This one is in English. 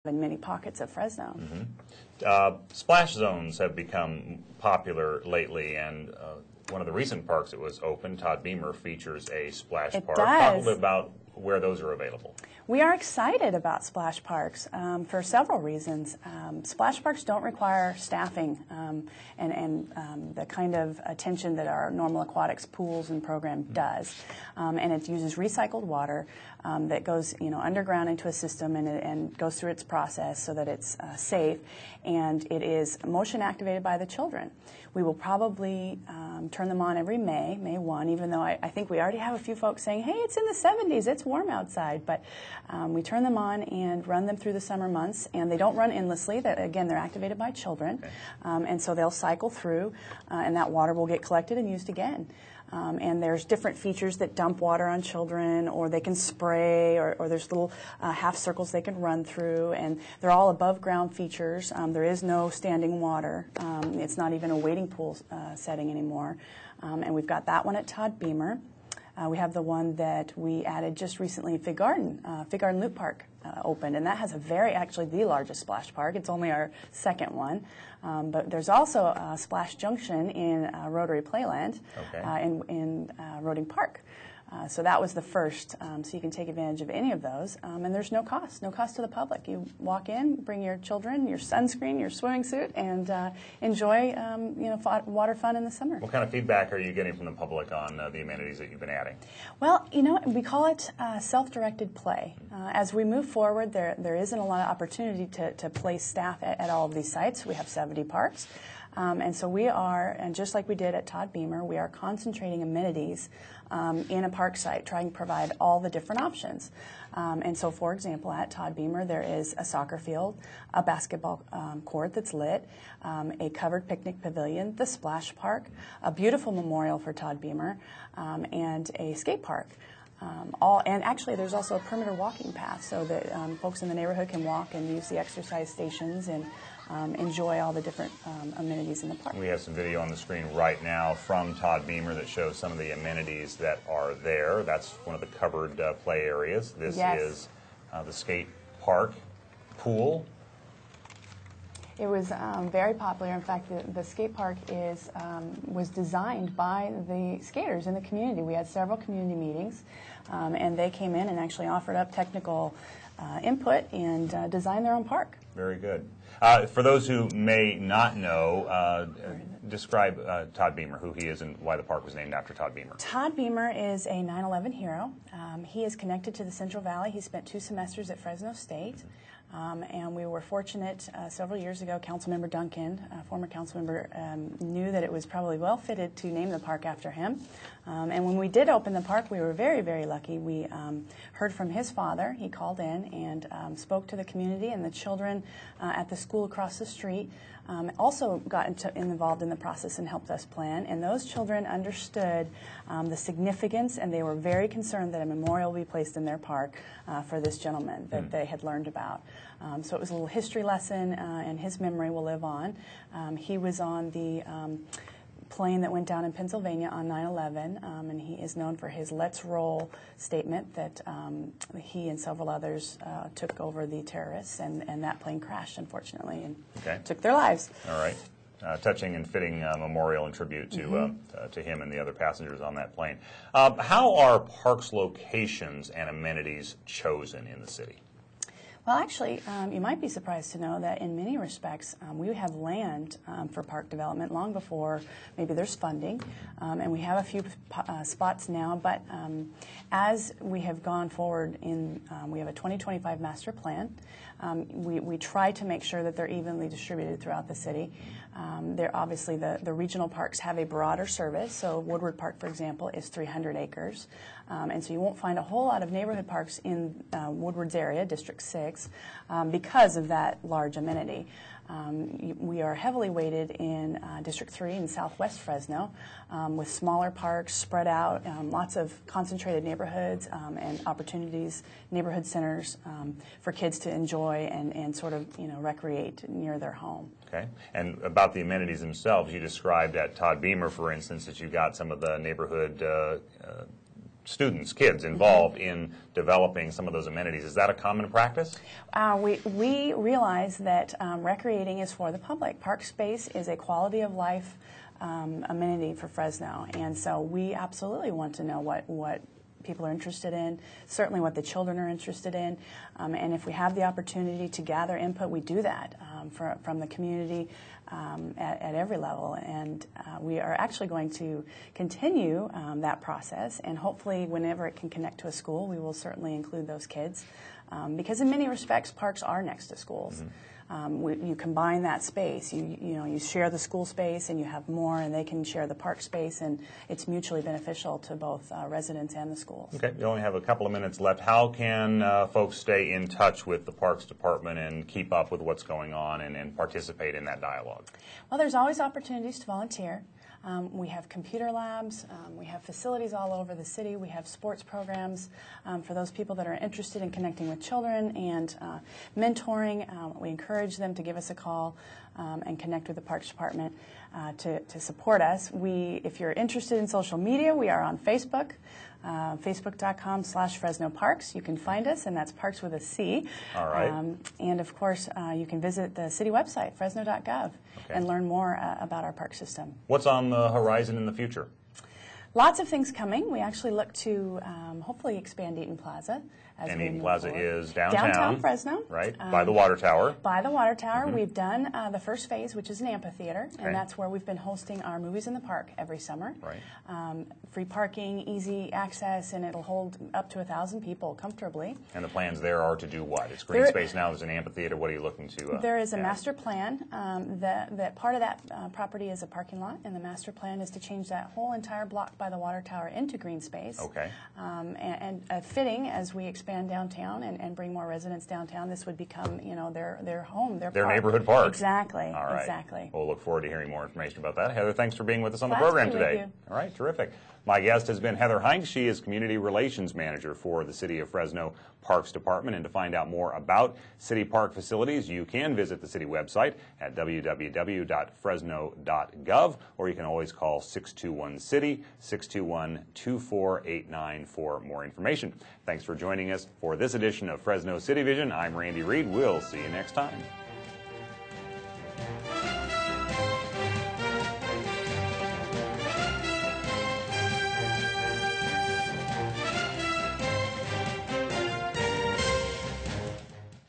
in many pockets of Fresno. Splash zones have become popular lately, and one of the recent parks that was opened, Todd Beamer, features a splash park. Talk a little bit about where those are available. We are excited about splash parks for several reasons. Splash parks don't require staffing and the kind of attention that our normal aquatics pools and program does. And it uses recycled water that goes underground into a system and goes through its process so that it's safe, and it is motion activated by the children. We will probably turn them on every May 1, even though I think we already have a few folks saying, hey, it's in the 70s, it's warm outside. But we turn them on and run them through the summer months, and they don't run endlessly. Again, they're activated by children, and so they'll cycle through, and that water will get collected and used again. And there's different features that dump water on children, or they can spray, or there's little half circles they can run through, and they're all above ground features. There is no standing water. It's not even a wading pool setting anymore. And we've got that one at Todd Beamer. We have the one that we added just recently in Fig Garden Loop Park opened, and that has actually the largest splash park. It's only our second one. But there's also a Splash Junction in Rotary Playland in Roding Park. So that was the first, so you can take advantage of any of those, and there's no cost to the public. You walk in, bring your children, your sunscreen, your swimming suit, and enjoy water fun in the summer. What kind of feedback are you getting from the public on the amenities that you've been adding? Well, we call it self-directed play. As we move forward, there isn't a lot of opportunity to place staff at all of these sites. We have 70 parks. And so we are, and just like we did at Todd Beamer, we are concentrating amenities in a park site, trying to provide all the different options. And so, for example, at Todd Beamer, there is a soccer field, a basketball court that's lit, a covered picnic pavilion, the splash park, a beautiful memorial for Todd Beamer, and a skate park. And actually, there's also a perimeter walking path so that folks in the neighborhood can walk and use the exercise stations and enjoy all the different amenities in the park. We have some video on the screen right now from Todd Beamer that shows some of the amenities that are there. That's one of the covered play areas. This is the skate park pool. It was very popular. In fact, the skate park was designed by the skaters in the community. We had several community meetings, and they came in and actually offered up technical input and designed their own park. Very good. For those who may not know, describe Todd Beamer, who he is and why the park was named after Todd Beamer. Todd Beamer is a 9/11 hero. He is connected to the Central Valley. He spent 2 semesters at Fresno State. And we were fortunate several years ago, Councilmember Duncan, former councilmember, knew that it was probably well fitted to name the park after him. And when we did open the park, we were very, very lucky. We heard from his father. He called in and spoke to the community, and the children at the school across the street also got involved in the process and helped us plan. And those children understood the significance, and they were very concerned that a memorial be placed in their park for this gentleman that they had learned about. So it was a little history lesson, and his memory will live on. He was on the plane that went down in Pennsylvania on 9/11, and he is known for his "Let's Roll" statement that he and several others took over the terrorists, and that plane crashed, unfortunately, and took their lives. All right. Touching and fitting memorial and tribute to him and the other passengers on that plane. How are parks locations and amenities chosen in the city? Well, actually, you might be surprised to know that in many respects, we have land for park development long before maybe there's funding, and we have a few spots now, but as we have gone forward we have a 2025 master plan. We try to make sure that they're evenly distributed throughout the city. Obviously, the regional parks have a broader service, so Woodward Park, for example, is 300 acres. And so you won't find a whole lot of neighborhood parks in Woodward's area, District 6, because of that large amenity. We are heavily weighted in District 3 in southwest Fresno with smaller parks spread out, lots of concentrated neighborhoods and opportunities, neighborhood centers for kids to enjoy and sort of recreate near their home. Okay. And about the amenities themselves, you described at Todd Beamer, for instance, that you got some of the neighborhood students, kids involved in developing some of those amenities. Is that a common practice? We realize that recreating is for the public. Park space is a quality of life amenity for Fresno, and so we absolutely want to know what people are interested in, certainly what the children are interested in, and if we have the opportunity to gather input, we do that from the community at every level, and we are actually going to continue that process, and hopefully whenever it can connect to a school, we will certainly include those kids, because in many respects, parks are next to schools. You combine that space. You share the school space, and you have more, and they can share the park space, and it's mutually beneficial to both residents and the schools. Okay, we only have a couple of minutes left. How can folks stay in touch with the Parks Department and keep up with what's going on and participate in that dialogue? Well, there's always opportunities to volunteer. We have computer labs, we have facilities all over the city, we have sports programs for those people that are interested in connecting with children and mentoring. We encourage them to give us a call and connect with the Parks Department to support us. If you're interested in social media, we are on Facebook. Facebook.com/FresnoParks. You can find us, and that's Parks with a C. All right. And of course, you can visit the city website, Fresno.gov, and learn more about our park system. What's on the horizon in the future? Lots of things coming. We actually look to hopefully expand Eaton Plaza. And Eaton Plaza is downtown. Downtown Fresno. Right, by the water tower. By the water tower. We've done the first phase, which is an amphitheater, and that's where we've been hosting our movies in the park every summer. Right. Free parking, easy access, and it'll hold up to 1,000 people comfortably. And the plans there are to do what? It's green space now, there's an amphitheater. What are you looking to There is a master plan. That part of that property is a parking lot, and the master plan is to change that whole entire block by the water tower into green space. Okay. And fitting as we expand downtown and bring more residents downtown, this would become, their home, their park. Neighborhood park. Exactly. All right. Exactly. We'll look forward to hearing more information about that. Heather, thanks for being with us on the program today. All right, terrific. My guest has been Heather Heinks. She is Community Relations Manager for the City of Fresno Parks Department. And to find out more about city park facilities, you can visit the city website at www.fresno.gov, or you can always call 621-CITY, 621-2489 for more information. Thanks for joining us for this edition of Fresno City Vision. I'm Randy Reed. We'll see you next time.